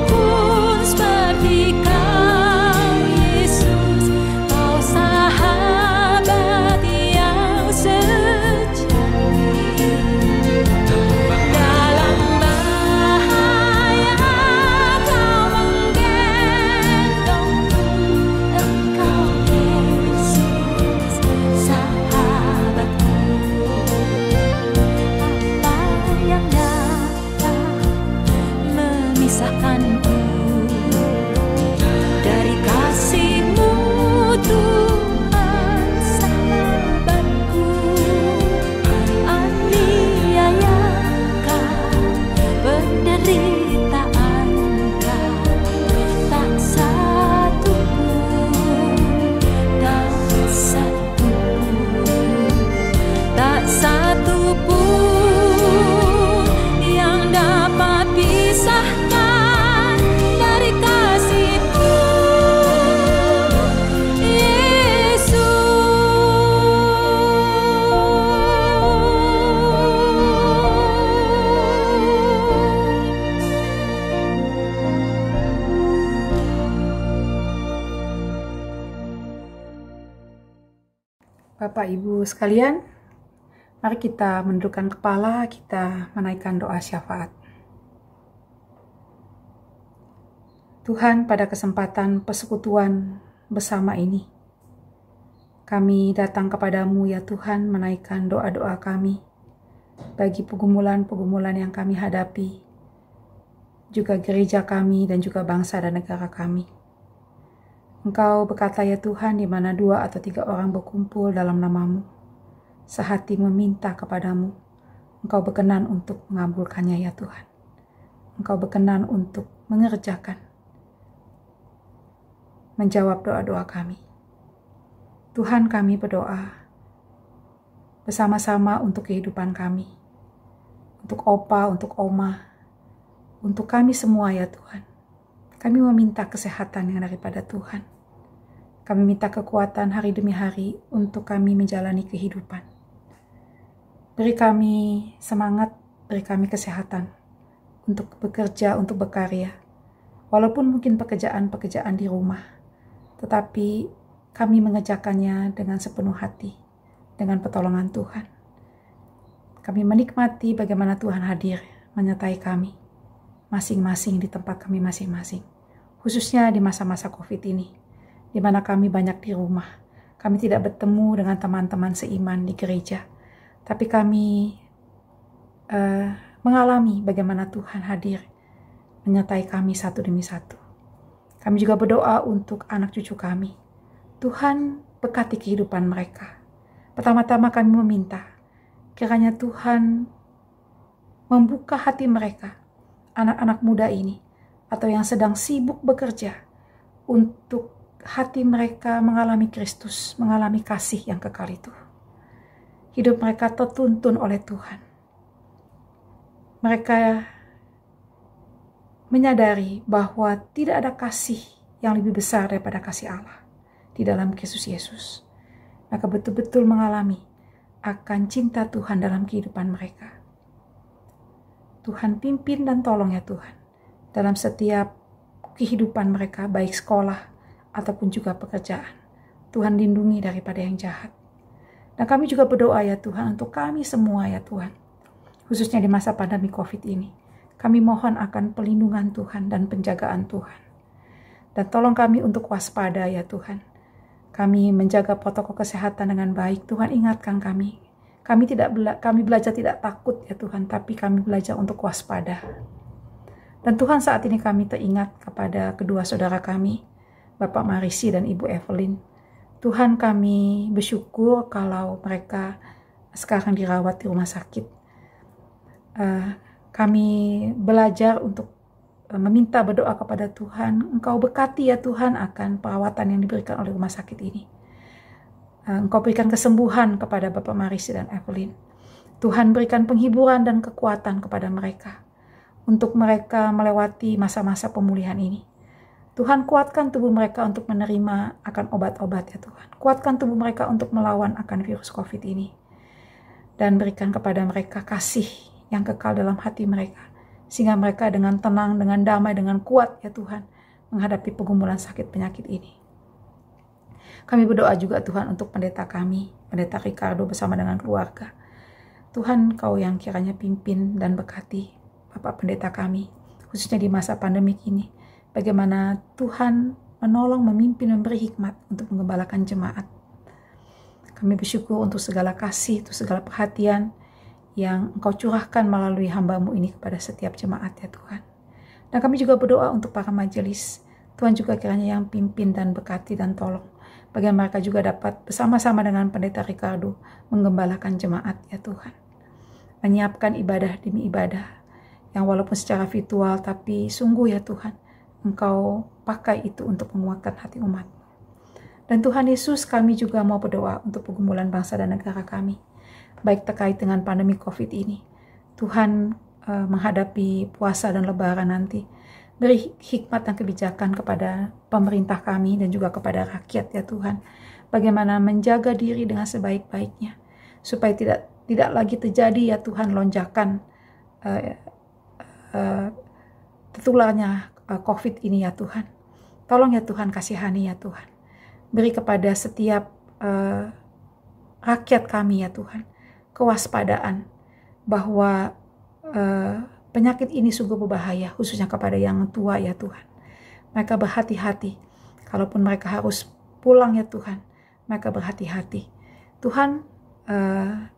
pun seperti Kau Yesus, Kau sahabat yang sejati. Dalam bahaya Kau menggendongku, Engkau Yesus sahabatku. Apa yang dapat memisahkanku dari kasih-Mu Tuhan sahabatku? Aniayakah, penderitaanKah, tak satu pun, tak satu pun, tak satu pun yang dapat pisahkan dari kasih-Mu Bapak Ibu sekalian, mari kita menundukkan kepala, kita menaikkan doa syafaat. Tuhan, pada kesempatan persekutuan bersama ini, kami datang kepadamu ya Tuhan, menaikkan doa-doa kami bagi pergumulan-pergumulan yang kami hadapi, juga gereja kami dan juga bangsa dan negara kami. Engkau berkata ya Tuhan, di mana 2 atau 3 orang berkumpul dalam nama-Mu, sehati meminta kepadamu, Engkau berkenan untuk mengabulkannya ya Tuhan. Engkau berkenan untuk mengerjakan, menjawab doa-doa kami. Tuhan, kami berdoa bersama-sama untuk kehidupan kami, untuk opa, untuk oma, untuk kami semua ya Tuhan. Kami meminta kesehatan yang daripada Tuhan. Kami minta kekuatan hari demi hari untuk kami menjalani kehidupan. Beri kami semangat, beri kami kesehatan untuk bekerja, untuk berkarya. Walaupun mungkin pekerjaan-pekerjaan di rumah, tetapi kami mengerjakannya dengan sepenuh hati, dengan pertolongan Tuhan. Kami menikmati bagaimana Tuhan hadir menyertai kami, masing-masing di tempat kami masing-masing. Khususnya di masa-masa COVID ini, di mana kami banyak di rumah. Kami tidak bertemu dengan teman-teman seiman di gereja, tapi kami mengalami bagaimana Tuhan hadir menyertai kami satu demi satu. Kami juga berdoa untuk anak cucu kami. Tuhan berkati kehidupan mereka. Pertama-tama kami meminta kiranya Tuhan membuka hati mereka, anak-anak muda ini, atau yang sedang sibuk bekerja, untuk hati mereka mengalami Kristus, mengalami kasih yang kekal itu. Hidup mereka tertuntun oleh Tuhan. Mereka menyadari bahwa tidak ada kasih yang lebih besar daripada kasih Allah di dalam Kristus Yesus. Mereka betul-betul mengalami akan cinta Tuhan dalam kehidupan mereka. Tuhan pimpin dan tolong ya Tuhan dalam setiap kehidupan mereka, baik sekolah ataupun juga pekerjaan. Tuhan lindungi daripada yang jahat. Dan kami juga berdoa ya Tuhan untuk kami semua ya Tuhan, khususnya di masa pandemi COVID ini. Kami mohon akan perlindungan Tuhan dan penjagaan Tuhan. Dan tolong kami untuk waspada ya Tuhan. Kami menjaga protokol kesehatan dengan baik. Tuhan ingatkan kami. Kami belajar tidak takut ya Tuhan, tapi kami belajar untuk waspada. Dan Tuhan, saat ini kami teringat kepada kedua saudara kami, Bapak Marisi dan Ibu Evelyn. Tuhan, kami bersyukur kalau mereka sekarang dirawat di rumah sakit. Kami belajar untuk meminta berdoa kepada Tuhan. Engkau berkati ya Tuhan akan perawatan yang diberikan oleh rumah sakit ini. Engkau berikan kesembuhan kepada Bapak Marisi dan Evelyn. Tuhan berikan penghiburan dan kekuatan kepada mereka untuk mereka melewati masa-masa pemulihan ini. Tuhan, kuatkan tubuh mereka untuk menerima akan obat-obat ya Tuhan. Kuatkan tubuh mereka untuk melawan akan virus COVID ini. Dan berikan kepada mereka kasih yang kekal dalam hati mereka. Sehingga mereka dengan tenang, dengan damai, dengan kuat ya Tuhan, menghadapi pergumulan sakit penyakit ini. Kami berdoa juga Tuhan untuk pendeta kami, Pendeta Ricardo bersama dengan keluarga. Tuhan, Kau yang kiranya pimpin dan berkati Bapak Pendeta kami, khususnya di masa pandemi ini. Bagaimana Tuhan menolong, memimpin, memberi hikmat untuk menggembalakan jemaat. Kami bersyukur untuk segala kasih, untuk segala perhatian yang Engkau curahkan melalui hamba-Mu ini kepada setiap jemaat ya Tuhan. Dan kami juga berdoa untuk para majelis. Tuhan juga kiranya yang pimpin dan berkati dan tolong. Bagaimana mereka juga dapat bersama-sama dengan Pendeta Ricardo menggembalakan jemaat ya Tuhan. Menyiapkan ibadah demi ibadah yang walaupun secara virtual tapi sungguh ya Tuhan, Engkau pakai itu untuk menguatkan hati umat. Dan Tuhan Yesus, kami juga mau berdoa untuk pergumulan bangsa dan negara kami, baik terkait dengan pandemi COVID ini. Tuhan, menghadapi puasa dan lebaran nanti, beri hikmat dan kebijakan kepada pemerintah kami dan juga kepada rakyat ya Tuhan. Bagaimana menjaga diri dengan sebaik-baiknya, supaya tidak lagi terjadi ya Tuhan lonjakan tertularnya COVID ini ya Tuhan. Tolong ya Tuhan, kasihani ya Tuhan. Beri kepada setiap rakyat kami ya Tuhan kewaspadaan bahwa penyakit ini sungguh berbahaya, khususnya kepada yang tua ya Tuhan. Mereka berhati-hati. Kalaupun mereka harus pulang ya Tuhan, mereka berhati-hati. Tuhan,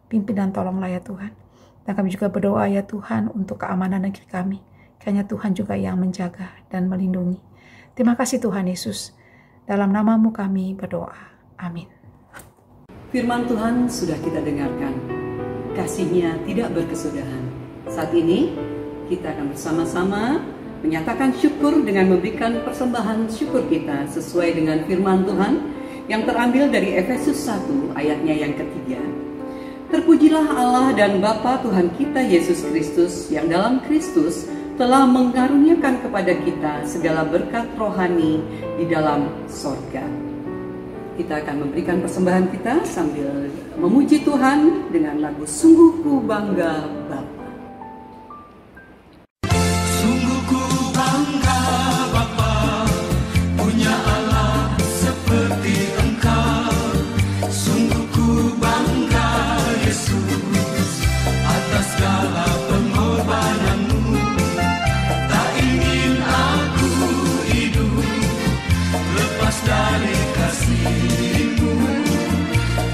pimpin dan tolonglah ya Tuhan. Dan kami juga berdoa ya Tuhan untuk keamanan negeri kami. Kiranya Tuhan juga yang menjaga dan melindungi. Terima kasih Tuhan Yesus. Dalam nama-Mu kami berdoa. Amin. Firman Tuhan sudah kita dengarkan. Kasih-Nya tidak berkesudahan. Saat ini kita akan bersama-sama menyatakan syukur dengan memberikan persembahan syukur kita sesuai dengan firman Tuhan yang terambil dari Efesus 1 ayatnya yang ketiga. Terpujilah Allah dan Bapa Tuhan kita Yesus Kristus yang dalam Kristus telah mengaruniakan kepada kita segala berkat rohani di dalam sorga. Kita akan memberikan persembahan kita sambil memuji Tuhan dengan lagu Sungguh Ku Bangga Bapa. Sungguh ku bangga Bapa, punya Allah seperti Engkau. Sungguh ku bangga Yesus, atas segala pengorbananmu. Tak ingin aku hidup lepas dari kasih-Mu.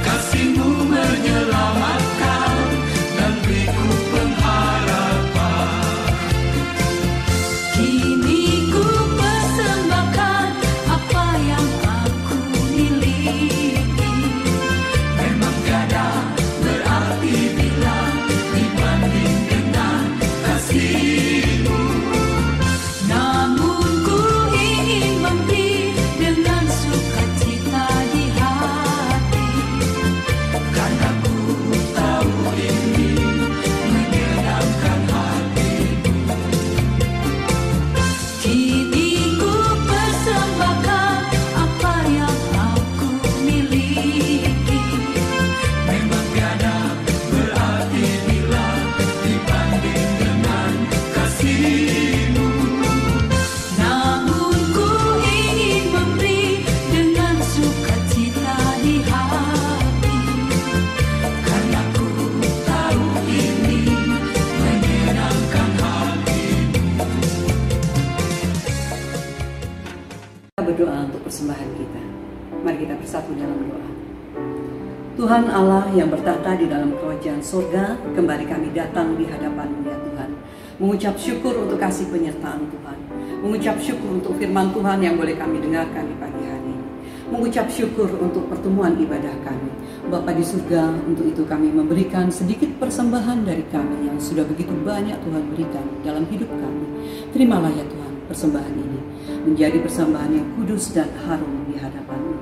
Kasih-Mu menyelamatkan dan beriku pengharapan. Kini ku persembahkan apa yang aku miliki. Memang tiada berarti bila dibanding dengan kasih-Mu. Namun ku ingin memberi dengan sukacita di hati, karena ku tahu ini menyenangkan hati-Mu. Kini ku persembahkan apa yang aku miliki. Memang tiada berarti bila dibanding dengan kasih-Mu. Namun ku ingin memberi dengan sukacita di hati, karena ku tahu ini menyenangkan hati-Mu. Kita berdoa untuk persembahan kita. Mari kita bersatu dalam doa. Tuhan Allah yang bertahta di dalam kerajaan surga, kembali kami datang di hadapan-Mu ya Tuhan. Mengucap syukur untuk kasih penyertaan Tuhan. Mengucap syukur untuk firman Tuhan yang boleh kami dengarkan di pagi hari ini. Mengucap syukur untuk pertemuan ibadah kami. Bapa di surga, untuk itu kami memberikan sedikit persembahan dari kami yang sudah begitu banyak Tuhan berikan dalam hidup kami. Terimalah ya Tuhan persembahan ini menjadi persembahan yang kudus dan harum di hadapan-Mu.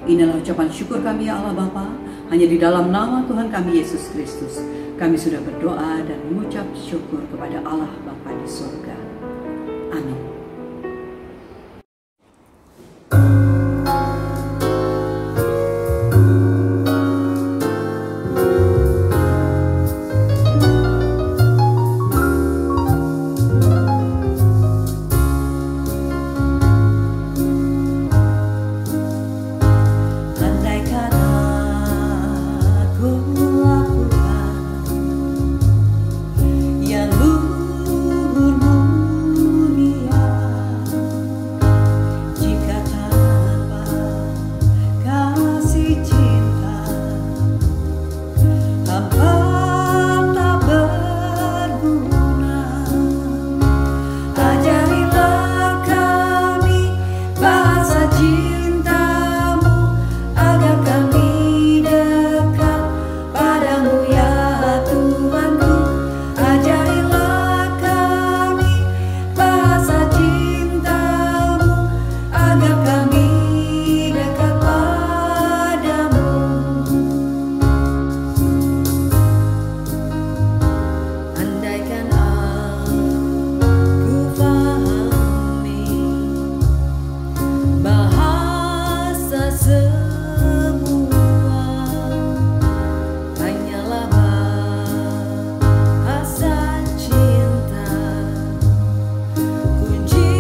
Inilah ucapan syukur kami ya Allah Bapa. Hanya di dalam nama Tuhan kami Yesus Kristus kami sudah berdoa dan mengucap syukur kepada Allah Bapa di surga. Amin. Andaikan aku lakukan yang luhur mulia, jika tanpa kasih cinta hamba tak berguna. Ajarilah kami bahasa cinta-Mu, agar kami dekat padamu ya Tuhanku. Ajarilah kami bahasa cinta-Mu, agar kami dekat padamu. Andaikan aku fahami bahasa semua, hanyalah bahasa cinta, kunci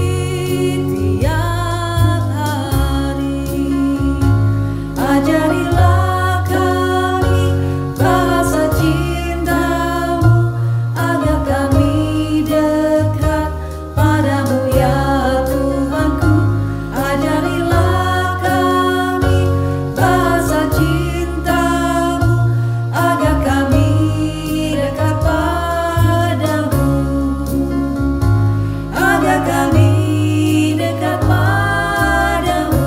tiap hari. Ajarilah kami bahasa cinta-Mu, agar kami dekat padamu ya Tuhanku. Ajarilah kami bahasa cinta-Mu, agar kami dekat padamu, agar kami dekat padamu.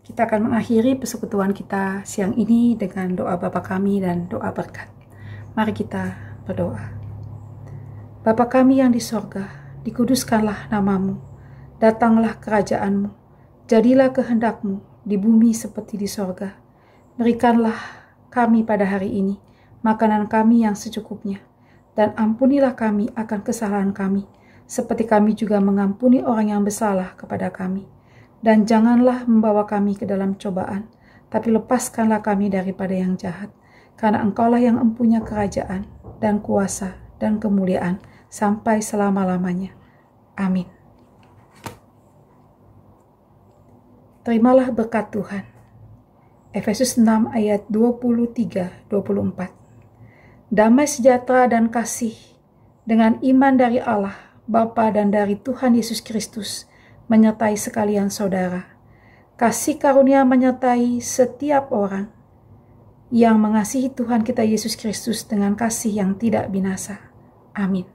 Kita akan mengakhiri persekutuan kita siang ini dengan doa Bapa kami dan doa berkat. Mari kita berdoa. Bapa kami yang di sorga, dikuduskanlah namamu, datanglah kerajaanmu, jadilah kehendakmu di bumi seperti di sorga. Berikanlah kami pada hari ini makanan kami yang secukupnya, dan ampunilah kami akan kesalahan kami, seperti kami juga mengampuni orang yang bersalah kepada kami. Dan janganlah membawa kami ke dalam cobaan, tapi lepaskanlah kami daripada yang jahat, karena Engkaulah yang empunya kerajaan dan kuasa dan kemuliaan sampai selama-lamanya. Amin. Terimalah berkat Tuhan. Efesus 6 ayat 23-24. Damai sejahtera dan kasih dengan iman dari Allah Bapa dan dari Tuhan Yesus Kristus menyertai sekalian saudara. Kasih karunia menyertai setiap orang yang mengasihi Tuhan kita Yesus Kristus dengan kasih yang tidak binasa. Amin.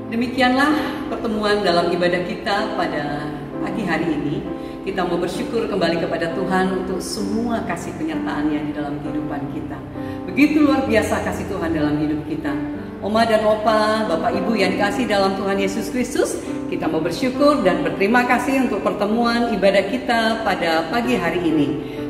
Demikianlah pertemuan dalam ibadah kita pada pagi hari ini. Kita mau bersyukur kembali kepada Tuhan untuk semua kasih penyertaan-Nya di dalam kehidupan kita. Begitu luar biasa kasih Tuhan dalam hidup kita. Oma dan Opa, Bapak Ibu yang dikasih dalam Tuhan Yesus Kristus, kita mau bersyukur dan berterima kasih untuk pertemuan ibadah kita pada pagi hari ini.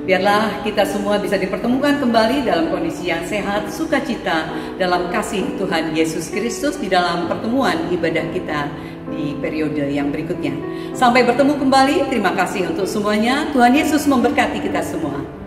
Biarlah kita semua bisa dipertemukan kembali dalam kondisi yang sehat, sukacita dalam kasih Tuhan Yesus Kristus di dalam pertemuan ibadah kita di periode yang berikutnya. Sampai bertemu kembali, terima kasih untuk semuanya. Tuhan Yesus memberkati kita semua.